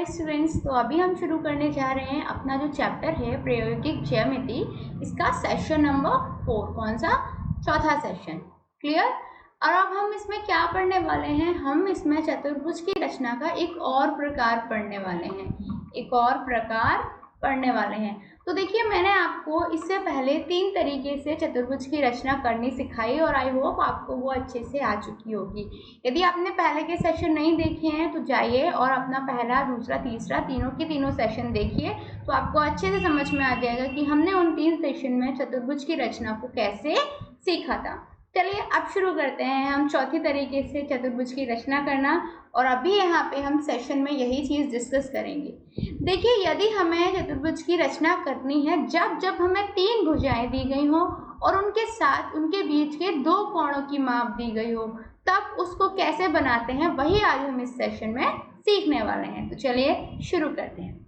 Hi students, तो अभी हम शुरू करने जा रहे हैं अपना जो चैप्टर है प्रायोगिक ज्यामिति, इसका सेशन नंबर 4। कौन सा? चौथा सेशन। क्लियर। और अब हम इसमें क्या पढ़ने वाले हैं? हम इसमें चतुर्भुज की रचना का एक और प्रकार पढ़ने वाले हैं। तो देखिए, मैंने आपको इससे पहले 3 तरीके से चतुर्भुज की रचना करनी सिखाई और आई होप आपको वो अच्छे से आ चुकी होगी। यदि आपने पहले के सेशन नहीं देखे हैं तो जाइए और अपना पहला, दूसरा, तीसरा, तीनों के तीनों सेशन देखिए, तो आपको अच्छे से समझ में आ जाएगा कि हमने उन 3 सेशन में चतुर्भुज की रचना को कैसे सीखा था। चलिए अब शुरू करते हैं हम चौथी तरीके से चतुर्भुज की रचना करना, और अभी यहाँ पे हम सेशन में यही चीज़ डिस्कस करेंगे। देखिए, यदि हमें चतुर्भुज की रचना करनी है जब हमें 3 भुजाएं दी गई हो और उनके साथ उनके बीच के 2 कोणों की माप दी गई हो, तब उसको कैसे बनाते हैं, वही आज हम इस सेशन में सीखने वाले हैं। तो चलिए शुरू करते हैं।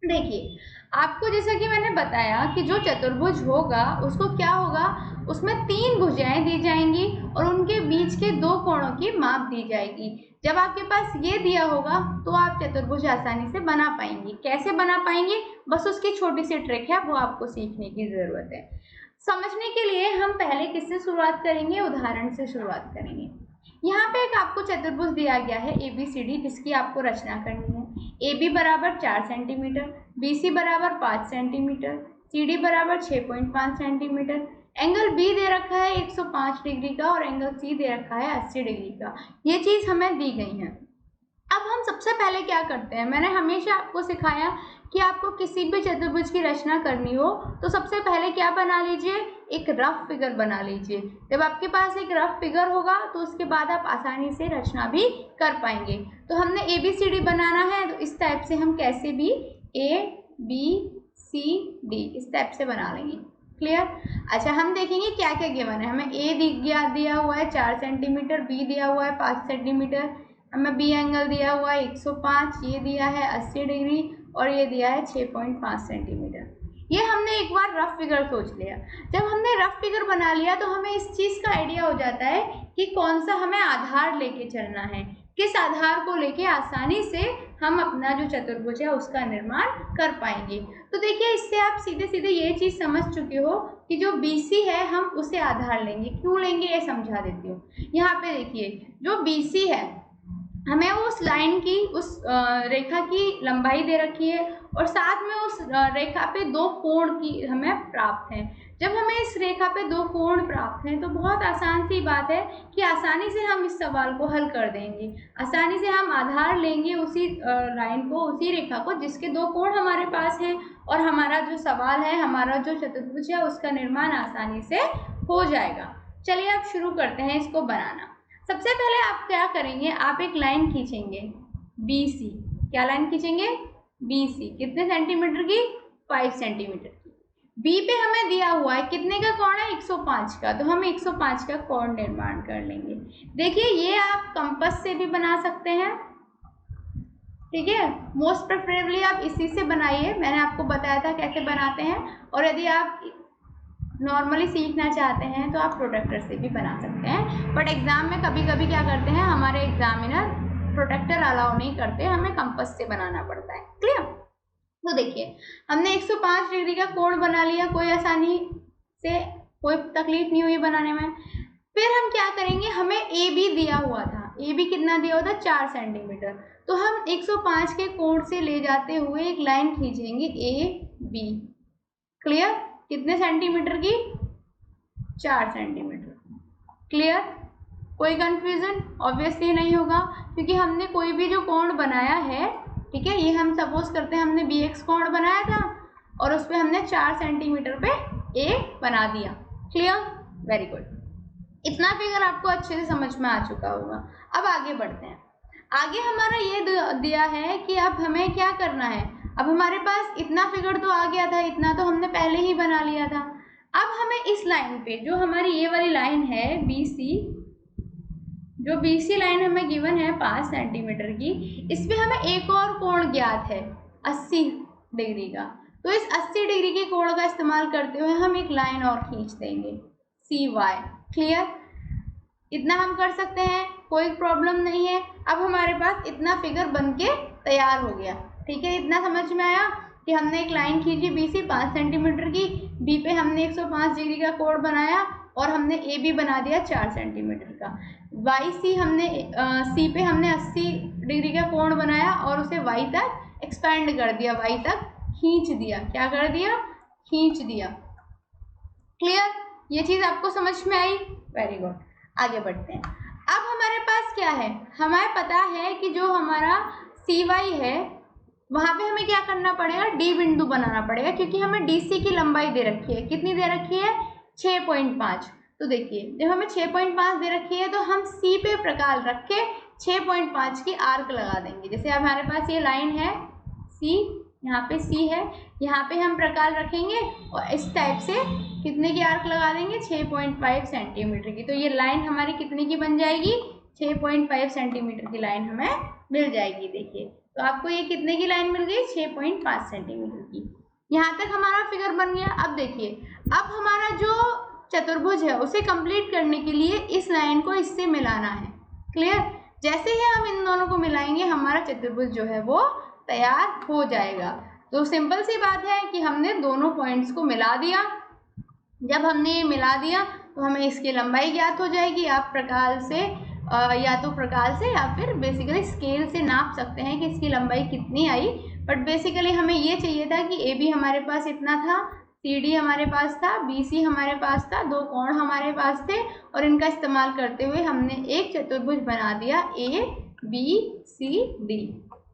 देखिए, आपको जैसा कि मैंने बताया कि जो चतुर्भुज होगा उसको क्या होगा, उसमें 3 भुजाएं दी जाएंगी और उनके बीच के 2 कोणों की माप दी जाएगी। जब आपके पास ये दिया होगा तो आप चतुर्भुज आसानी से बना पाएंगे। कैसे बना पाएंगे, बस उसकी छोटी सी ट्रिक है, वो आपको सीखने की जरूरत है। समझने के लिए हम पहले किससे शुरुआत करेंगे? उदाहरण से शुरुआत करेंगे। यहाँ पे एक आपको चतुर्भुज दिया गया है ABCD, जिसकी आपको रचना करनी है। AB बराबर 4 सेंटीमीटर, BC बराबर 5 सेंटीमीटर, CD बराबर 6.5 सेंटीमीटर। एंगल B दे रखा है 105 डिग्री का और एंगल C दे रखा है 80 डिग्री का। ये चीज़ हमें दी गई है। अब हम सबसे पहले क्या करते हैं, मैंने हमेशा आपको सिखाया कि आपको किसी भी चतुर्भुज की रचना करनी हो तो सबसे पहले क्या बना लीजिए, एक रफ फिगर बना लीजिए। जब आपके पास एक रफ फिगर होगा तो उसके बाद आप आसानी से रचना भी कर पाएंगे। तो हमने ABCD बनाना है, तो इस टाइप से हम कैसे भी ABCD इस टाइप से बना लेंगे। क्लियर। अच्छा, हम देखेंगे क्या क्या गिवन है। हमें A दिया हुआ है 4 सेंटीमीटर, B दिया हुआ है 5 सेंटीमीटर, हमें B एंगल दिया हुआ है 105, ये दिया है 80 डिग्री और ये दिया है 6.5 सेंटीमीटर। ये हमने एक बार रफ फिगर सोच लिया। जब हमने रफ फिगर बना लिया तो हमें इस चीज़ का आइडिया हो जाता है कि कौन सा हमें आधार लेके चलना है, किस आधार को लेके आसानी से हम अपना जो चतुर्भुज है उसका निर्माण कर पाएंगे। तो देखिए, इससे आप सीधे सीधे ये चीज़ समझ चुके हो कि जो BC है हम उसे आधार लेंगे। क्यों लेंगे ये समझा देती हूँ। यहाँ पे देखिए, जो BC है हमें उस लाइन की, उस रेखा की लंबाई दे रखी है और साथ में उस रेखा पे 2 कोण की हमें प्राप्त है। जब हमें इस रेखा पे 2 कोण प्राप्त हैं तो बहुत आसान सी बात है कि आसानी से हम इस सवाल को हल कर देंगे। आसानी से हम आधार लेंगे उसी लाइन को, उसी रेखा को जिसके 2 कोण हमारे पास हैं, और हमारा जो सवाल है, हमारा जो चतुर्भुज है उसका निर्माण आसानी से हो जाएगा। चलिए अब शुरू करते हैं इसको बनाना। सबसे पहले आप क्या करेंगे, आप एक लाइन खींचेंगे BC। क्या लाइन खींचेंगे? BC। कितने सेंटीमीटर की? 5 सेंटीमीटर की। B पे हमें दिया हुआ है कितने का कोण है? 105 का। तो हम 105 का कोण निर्माण कर लेंगे। देखिए, ये आप कंपास से भी बना सकते हैं, ठीक है। मोस्ट प्रेफरेबली आप इसी से बनाइए, मैंने आपको बताया था कैसे बनाते हैं। और यदि आप नॉर्मली सीखना चाहते हैं तो आप प्रोट्रैक्टर से भी बना सकते हैं, बट एग्जाम में कभी कभी क्या करते हैं, हमारे एग्जामिनर प्रोट्रैक्टर अलाउ नहीं करते, हमें कंपास से बनाना पड़ता है। क्लियर। तो देखिए, हमने 105 डिग्री का कोण बना लिया, कोई आसानी से, कोई तकलीफ नहीं हुई बनाने में। फिर हम क्या करेंगे, हमें AB दिया हुआ था। AB कितना दिया हुआ था? 4 सेंटीमीटर। तो हम 105 के कोण से ले जाते हुए एक लाइन खींचेंगे AB। क्लियर। कितने सेंटीमीटर की? 4 सेंटीमीटर। क्लियर। कोई कंफ्यूजन? ऑब्वियसली नहीं होगा, क्योंकि हमने कोई भी जो कोण बनाया है, ठीक है, ये हम सपोज करते हैं हमने BX कोण बनाया था और उस पर हमने 4 सेंटीमीटर पे A बना दिया। क्लियर। Very good. इतना फिगर आपको अच्छे से समझ में आ चुका होगा। अब आगे बढ़ते हैं। आगे हमारा ये दिया है कि अब हमें क्या करना है। अब हमारे पास इतना फिगर तो आ गया था, इतना तो हमने पहले ही बना लिया था। अब हमें इस लाइन पे, जो हमारी ये वाली लाइन है BC, जो BC लाइन हमें गिवन है 5 सेंटीमीटर की, इस पे हमें एक और कोण ज्ञात है 80 डिग्री का। तो इस 80 डिग्री के कोण का इस्तेमाल करते हुए हम एक लाइन और खींच देंगे CY। क्लियर। इतना हम कर सकते हैं। कोई प्रॉब्लम नहीं है। अब हमारे पास इतना फिगर बन के तैयार हो गया। ठीक है, इतना समझ में आया कि हमने एक लाइन खींची BC 5 सेंटीमीटर की, B पे हमने 105 डिग्री का कोण बनाया और हमने AB बना दिया 4 सेंटीमीटर का। YC हमने C पे हमने 80 डिग्री का कोण बनाया और उसे Y तक एक्सपेंड कर दिया, Y तक खींच दिया। क्या कर दिया? खींच दिया। क्लियर? ये चीज आपको समझ में आई? Very good. आगे बढ़ते हैं। अब हमारे पास क्या है, हमें पता है कि जो हमारा CY है वहां पे हमें क्या करना पड़ेगा, D बिंदु बनाना पड़ेगा, क्योंकि हमें DC की लंबाई दे रखी है। कितनी दे रखी है? 6.5। तो देखिए, जब हमें 6.5 दे रखी है तो हम C पे प्रकाल रख के 6.5 की आर्क लगा देंगे। जैसे हमारे पास ये लाइन है C, यहाँ पे C है, यहाँ पे हम प्रकाल रखेंगे और इस टाइप से कितने की आर्क लगा देंगे? 6.5 सेंटीमीटर की। तो ये लाइन हमारी कितने की बन जाएगी? 6.5 सेंटीमीटर की लाइन हमें मिल जाएगी। देखिए, तो आपको ये कितने की लाइन मिल गई? 6.5 सेंटीमीटर की। यहाँ तक हमारा फिगर बन गया। अब देखिए, अब हमारा जो चतुर्भुज है उसे कंप्लीट करने के लिए इस लाइन को इससे मिलाना है। क्लियर? जैसे ही हम इन दोनों को मिलाएंगे हमारा चतुर्भुज जो है वो तैयार हो जाएगा। तो सिंपल सी बात है कि हमने दोनों पॉइंट्स को मिला दिया। जब हमने ये मिला दिया तो हमें इसकी लंबाई ज्ञात हो जाएगी। आप प्रकाल से या तो प्रकाल से या फिर बेसिकली स्केल से नाप सकते हैं कि इसकी लंबाई कितनी आई। बट बेसिकली हमें ये चाहिए था कि AB हमारे पास इतना था, CD हमारे पास था, BC हमारे पास था, दो कोण हमारे पास थे और इनका इस्तेमाल करते हुए हमने एक चतुर्भुज बना दिया ABCD।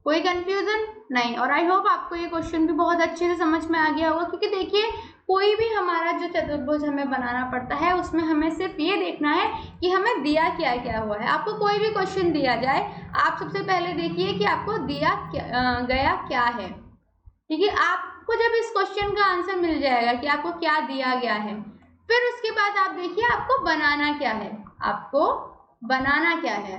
कोई कंफ्यूजन नहीं। और आई होप आपको ये क्वेश्चन भी बहुत अच्छे से समझ में आ गया होगा, क्योंकि देखिए कोई भी हमारा जो चतुर्भुज हमें बनाना पड़ता है उसमें हमें सिर्फ ये देखना है कि हमें दिया क्या क्या हुआ है। आपको कोई भी क्वेश्चन दिया जाए, आप सबसे पहले देखिए कि आपको दिया गया क्या है। ठीक है, आपको जब इस क्वेश्चन का आंसर मिल जाएगा कि आपको क्या दिया गया है, फिर उसके बाद आप देखिए आपको बनाना क्या है। आपको बनाना क्या है?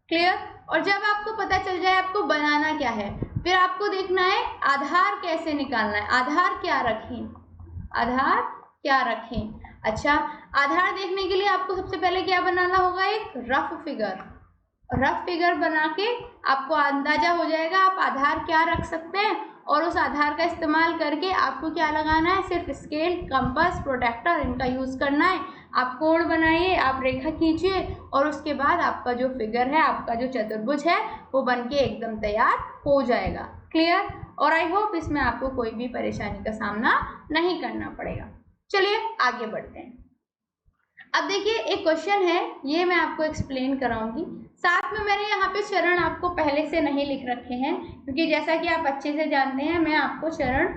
क्लियर? और जब आपको पता चल जाए आपको बनाना क्या है, फिर आपको देखना है आधार कैसे निकालना है। आधार क्या रखें? आधार क्या रखें? अच्छा, आधार देखने के लिए आपको सबसे पहले क्या बनाना होगा? एक रफ फिगर। रफ फिगर बना के आपको अंदाजा हो जाएगा आप आधार क्या रख सकते हैं, और उस आधार का इस्तेमाल करके आपको क्या लगाना है? सिर्फ स्केल, कंपास, प्रोट्रैक्टर, इनका यूज करना है। आप कोण बनाइए, आप रेखा खींचिए और उसके बाद आपका जो फिगर है, आपका जो चतुर्भुज है वो बन के एकदम तैयार हो जाएगा। क्लियर? और आई होप इसमें आपको कोई भी परेशानी का सामना नहीं करना पड़ेगा। चलिए आगे बढ़ते हैं। अब देखिए एक क्वेश्चन है, ये मैं आपको एक्सप्लेन कराऊंगी। साथ में मैंने यहाँ पे चरण आपको पहले से नहीं लिख रखे हैं, क्योंकि जैसा कि आप अच्छे से जानते हैं मैं आपको चरण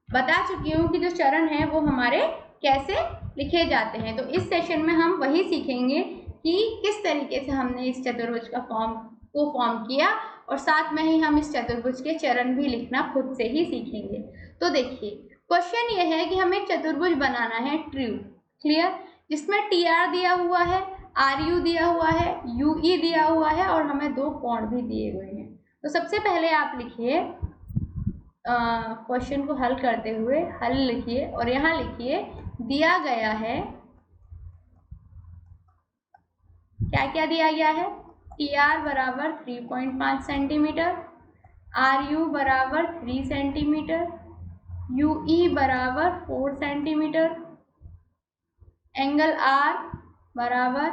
बता चुकी हूँ कि जो चरण है वो हमारे कैसे लिखे जाते हैं। तो इस सेशन में हम वही सीखेंगे कि किस तरीके से हमने इस चतुर्भुज का फॉर्म किया, और साथ में ही हम इस चतुर्भुज के चरण भी लिखना खुद से ही सीखेंगे। तो देखिए क्वेश्चन ये है कि हमें एक चतुर्भुज बनाना है ट्रू। क्लियर? जिसमें TR दिया हुआ है, RU दिया हुआ है, UE दिया हुआ है और हमें दो कोण भी दिए हुए हैं। तो सबसे पहले आप लिखिए क्वेश्चन को हल करते हुए हल लिखिए और यहाँ लिखिए दिया गया है, क्या क्या दिया गया है? TR बराबर 3.5 सेंटीमीटर, RU बराबर 3 सेंटीमीटर, UE बराबर 4 सेंटीमीटर, एंगल R बराबर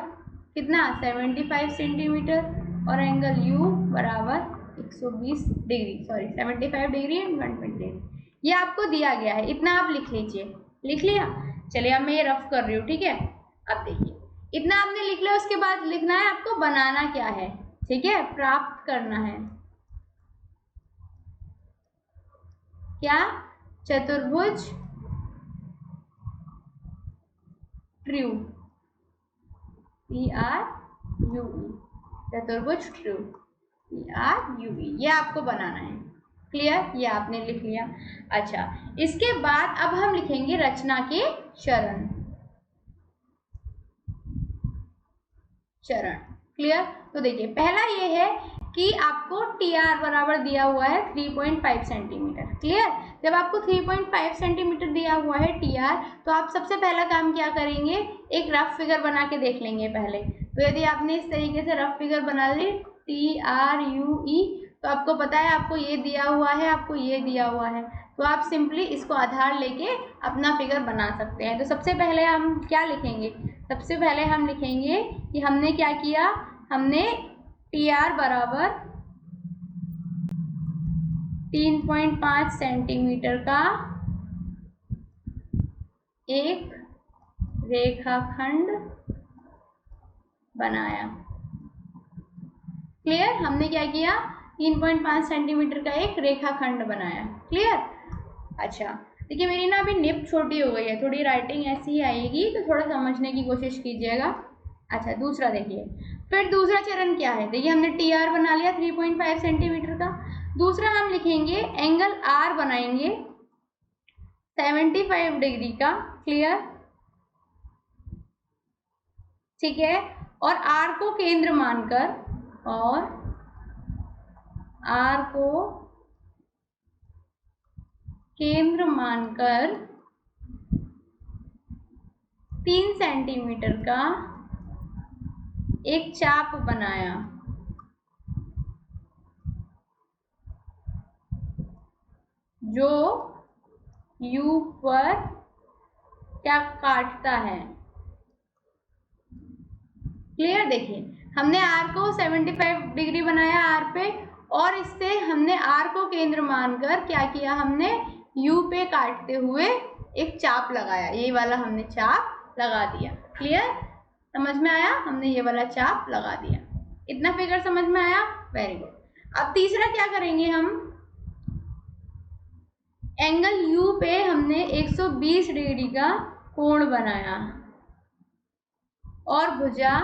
कितना? 75 सेंटीमीटर और एंगल U बराबर 120 degree, sorry 75 degree and 120 degree. ये आपको दिया गया है, इतना आप लिख लीजिए। लिख लिया? चलिए अब मैं ये रफ कर रही हूँ। ठीक है, अब देखिए इतना आपने लिख लिया, उसके बाद लिखना है आपको बनाना क्या है। ठीक है, प्राप्त करना है क्या? चतुर्भुज ट्रू, TRUE, चतुर्भुज ट्रू, TRUE, ये आपको बनाना है। क्लियर? ये आपने लिख लिया। अच्छा, इसके बाद अब हम लिखेंगे रचना के चरण। चरण क्लियर? तो देखिए पहला ये है कि आपको टी आर बराबर दिया हुआ है 3.5 सेंटीमीटर। क्लियर? जब आपको 3.5 सेंटीमीटर दिया हुआ है टी आर, तो आप सबसे पहला काम क्या करेंगे, एक रफ फिगर बना के देख लेंगे पहले। तो यदि आपने इस तरीके से रफ फिगर बना ली टी आर यू ई, तो आपको पता है आपको ये दिया हुआ है, आपको ये दिया हुआ है, तो आप सिंपली इसको आधार लेके अपना फिगर बना सकते हैं। तो सबसे पहले हम क्या लिखेंगे, सबसे पहले हम लिखेंगे कि हमने क्या किया, हमने टी आर बराबर 3.5 सेंटीमीटर का एक रेखाखंड बनाया। क्लियर? हमने क्या किया, 3.5 सेंटीमीटर का एक रेखाखंड बनाया। क्लियर? अच्छा, देखिए मेरी ना अभी निब छोटी हो गई है, थोड़ी राइटिंग ऐसी ही आएगी, तो थोड़ा समझने की कोशिश कीजिएगा। अच्छा, दूसरा देखिए, फिर दूसरा चरण क्या है, देखिए हमने टी आर बना लिया 3.5 सेंटीमीटर का। दूसरा हम लिखेंगे एंगल आर बनाएंगे 75 डिग्री का। क्लियर? ठीक है, और आर को केंद्र मानकर, और आर को केंद्र मानकर 3 सेंटीमीटर का एक चाप बनाया। जो यू पर क्या काटता है। क्लियर? देखिए हमने आर को 75 डिग्री बनाया आर पे, और इससे हमने आर को केंद्र मानकर क्या किया, हमने यू पे काटते हुए एक चाप लगाया, ये वाला हमने चाप लगा दिया। क्लियर? समझ में आया? हमने ये वाला चाप लगा दिया। इतना फिगर समझ में आया? Very good. अब तीसरा क्या करेंगे, हम एंगल यू पे हमने 120 डिग्री का कोण बनाया और भुजा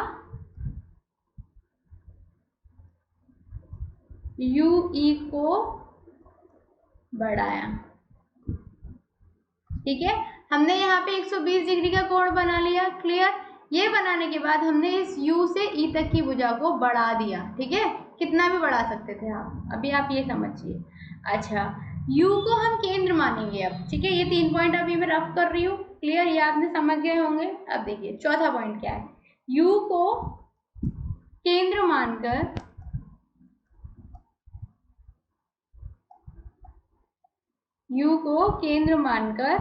यू ई को बढ़ाया। ठीक है, हमने यहाँ पे 120 डिग्री का कोण बना लिया। क्लियर? ये बनाने के बाद हमने इस U से E तक की भुजा को बढ़ा दिया। ठीक है, कितना भी बढ़ा सकते थे आप, अभी आप ये समझिए। अच्छा, U को हम केंद्र मानेंगे अब। ठीक है, ये 3 पॉइंट अभी मैं रफ कर रही हूँ। क्लियर? ये आपने समझ गए होंगे। अब देखिए चौथा पॉइंट क्या है, U को केंद्र मानकर U को केंद्र मानकर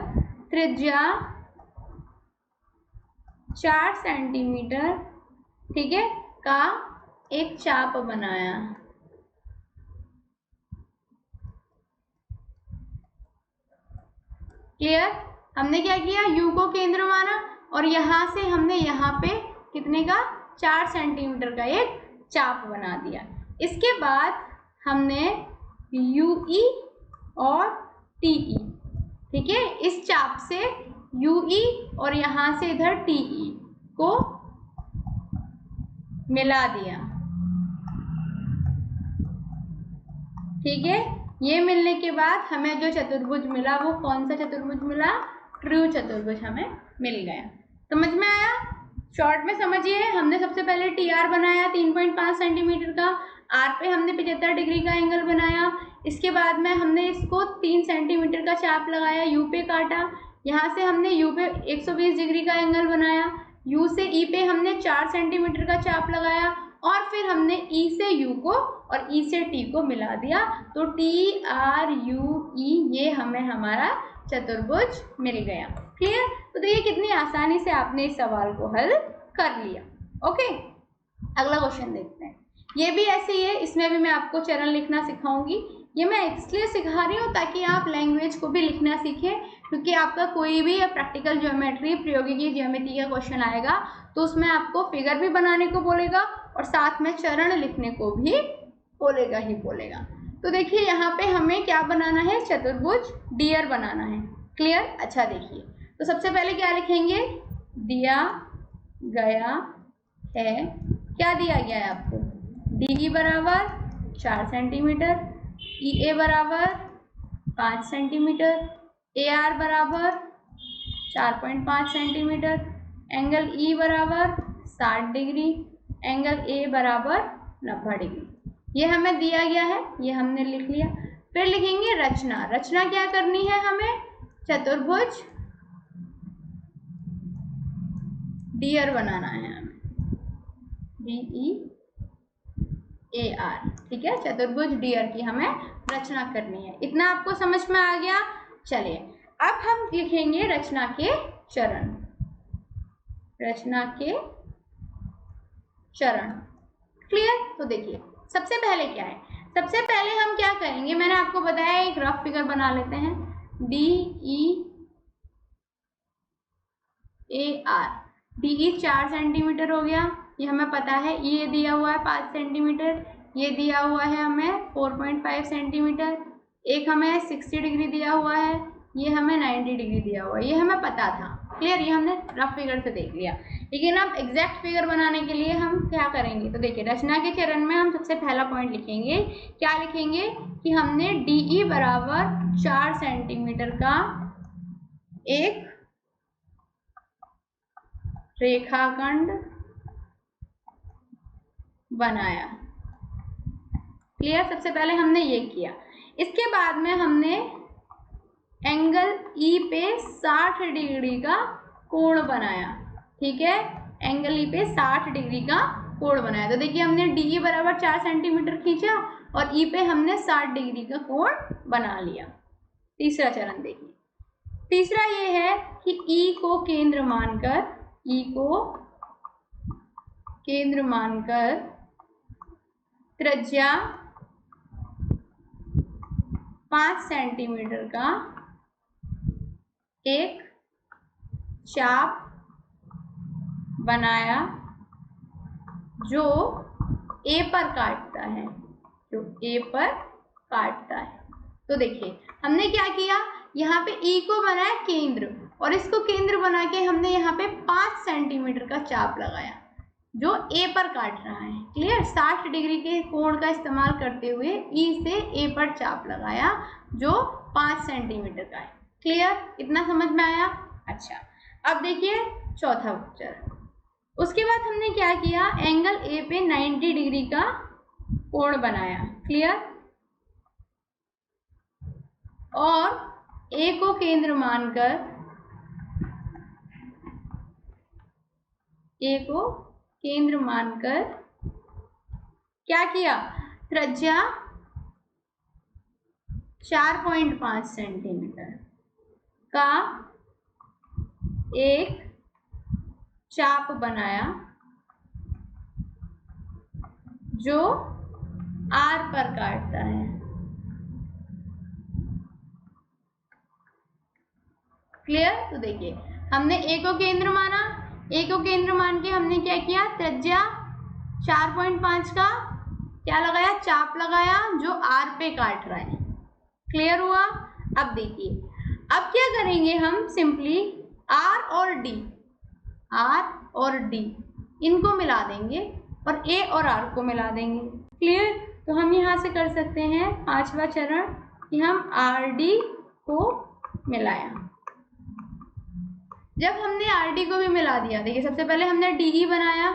त्रिज्या 4 सेंटीमीटर, ठीक है, का एक चाप बनाया। क्लियर? हमने क्या किया, U को केंद्र माना और यहां से हमने यहाँ पे कितने का, 4 सेंटीमीटर का एक चाप बना दिया। इसके बाद हमने UE और TE, ठीक है, इस चाप से UE और यहाँ से इधर TE को मिला दिया। ठीक है, ये मिलने के बाद हमें जो चतुर्भुज मिला वो कौन सा चतुर्भुज मिला, ट्रू चतुर्भुज हमें मिल गया। समझ में आया? शॉर्ट में समझिए, हमने सबसे पहले TR बनाया 3.5 सेंटीमीटर का, R पे हमने 75 डिग्री का एंगल बनाया। इसके बाद में हमने इसको 3 सेंटीमीटर का चाप लगाया, U पे काटा, यहाँ से हमने U पे 120 डिग्री का एंगल बनाया, U से E पे हमने 4 सेंटीमीटर का चाप लगाया, और फिर हमने E से U को और E से T को मिला दिया। तो TRUE ये हमें हमारा चतुर्भुज मिल गया। क्लियर? तो देखिए कितनी आसानी से आपने इस सवाल को हल कर लिया। ओके, अगला क्वेश्चन देखते हैं। ये भी ऐसे ही है, इसमें भी मैं आपको चरण लिखना सिखाऊंगी। ये मैं इसलिए सिखा रही हूँ ताकि आप लैंग्वेज को भी लिखना सीखें, क्योंकि आपका कोई भी प्रैक्टिकल ज्योमेट्री, प्रयोगिकी ज्योमेट्री का क्वेश्चन आएगा तो उसमें आपको फिगर भी बनाने को बोलेगा और साथ में चरण लिखने को भी बोलेगा ही बोलेगा। तो देखिए यहाँ पे हमें क्या बनाना है, चतुर्भुज डीआर बनाना है। क्लियर? अच्छा देखिए, तो सबसे पहले क्या लिखेंगे, दिया गया है, क्या दिया गया है आपको, DE बराबर 4 सेंटीमीटर, EA बराबर 5 सेंटीमीटर, AR बराबर 4.5 सेंटीमीटर, एंगल E बराबर 60 डिग्री, एंगल A बराबर 90 डिग्री। ये हमें दिया गया है, ये हमने लिख लिया। फिर लिखेंगे रचना। रचना क्या करनी है हमें? चतुर्भुज डीआर बनाना है हमें, DEAR, ठीक है। चतुर्भुज डीआर की हमें रचना करनी है। इतना आपको समझ में आ गया? चलिए अब हम लिखेंगे रचना के चरण। रचना के चरण, क्लियर? तो देखिए सबसे पहले क्या है, सबसे पहले हम क्या करेंगे, मैंने आपको बताया एक रफ फिगर बना लेते हैं। DEAR, DE 4 सेंटीमीटर हो गया, ये हमें पता है। ये दिया हुआ है 5 सेंटीमीटर, ये दिया हुआ है हमें 4.5 सेंटीमीटर, एक हमें 60 डिग्री दिया हुआ है, ये हमें 90 डिग्री दिया हुआ है, ये हमें पता था, क्लियर? ये हमने रफ फिगर से देख लिया। लेकिन अब एग्जैक्ट फिगर बनाने के लिए हम क्या करेंगे, तो देखिए रचना के चरण में हम सबसे पहला पॉइंट लिखेंगे। क्या लिखेंगे कि हमने DE बराबर 4 सेंटीमीटर का एक रेखाखंड बनाया, क्लियर? सबसे पहले हमने ये किया। इसके बाद में हमने एंगल E पे 60 डिग्री का कोण बनाया, ठीक है। एंगल E पे 60 डिग्री का कोण बनाया। तो देखिए हमने DE बराबर 4 सेंटीमीटर खींचा और E पे हमने 60 डिग्री का कोण बना लिया। तीसरा चरण देखिए, तीसरा ये है कि E को केंद्र मानकर त्रिज्या 5 सेंटीमीटर का एक चाप बनाया जो A पर काटता है, तो देखिए हमने क्या किया, यहाँ पे E को बनाया केंद्र और इसको केंद्र बना के हमने यहाँ पे 5 सेंटीमीटर का चाप लगाया जो A पर काट रहा है, क्लियर? 60 डिग्री के कोण का इस्तेमाल करते हुए E से A पर चाप लगाया जो 5 सेंटीमीटर का है, क्लियर? इतना समझ में आया? अच्छा, अब देखिए चौथा चरण। उसके बाद हमने क्या किया, एंगल A पे 90 डिग्री का कोण बनाया, क्लियर? और A को केंद्र मानकर क्या किया, त्रिज्या 4.5 सेंटीमीटर का एक चाप बनाया जो R पर काटता है, क्लियर? तो देखिए हमने A को केंद्र माना, A को केंद्र मान के हमने क्या किया, त्रिज्या 4.5 का क्या लगाया, चाप लगाया जो R पे काट रहा है, क्लियर हुआ? अब देखिए अब क्या करेंगे, हम सिंपली R और D इनको मिला देंगे और A और R को मिला देंगे, क्लियर? तो हम यहाँ से कर सकते हैं पांचवा चरण कि हम RD को मिलाया। जब हमने RD को भी मिला दिया, देखिए सबसे पहले हमने DE बनाया,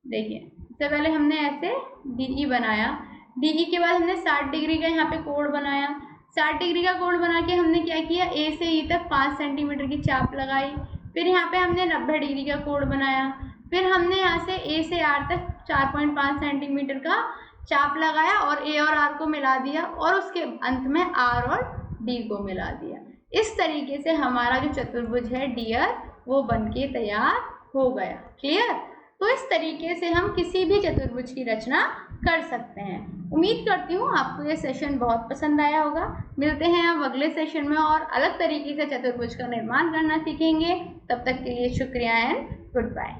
देखिए सबसे पहले हमने ऐसे DE बनाया, DE के बाद हमने 60 डिग्री का यहाँ पे कोण बनाया, 60 डिग्री का कोण बना के हमने क्या किया, A से E तक 5 सेंटीमीटर की चाप लगाई, फिर यहाँ पे हमने 90 डिग्री का कोण बनाया, फिर हमने यहाँ से A से R तक 4.5 सेंटीमीटर का चाप लगाया और A और R को मिला दिया और उसके अंत में R और D को मिला दिया। इस तरीके से हमारा जो चतुर्भुज है डीआर वो बनके तैयार हो गया, क्लियर? तो इस तरीके से हम किसी भी चतुर्भुज की रचना कर सकते हैं। उम्मीद करती हूँ आपको ये सेशन बहुत पसंद आया होगा। मिलते हैं अब अगले सेशन में और अलग तरीके से चतुर्भुज का निर्माण करना सीखेंगे। तब तक के लिए शुक्रिया एंड गुड बाय।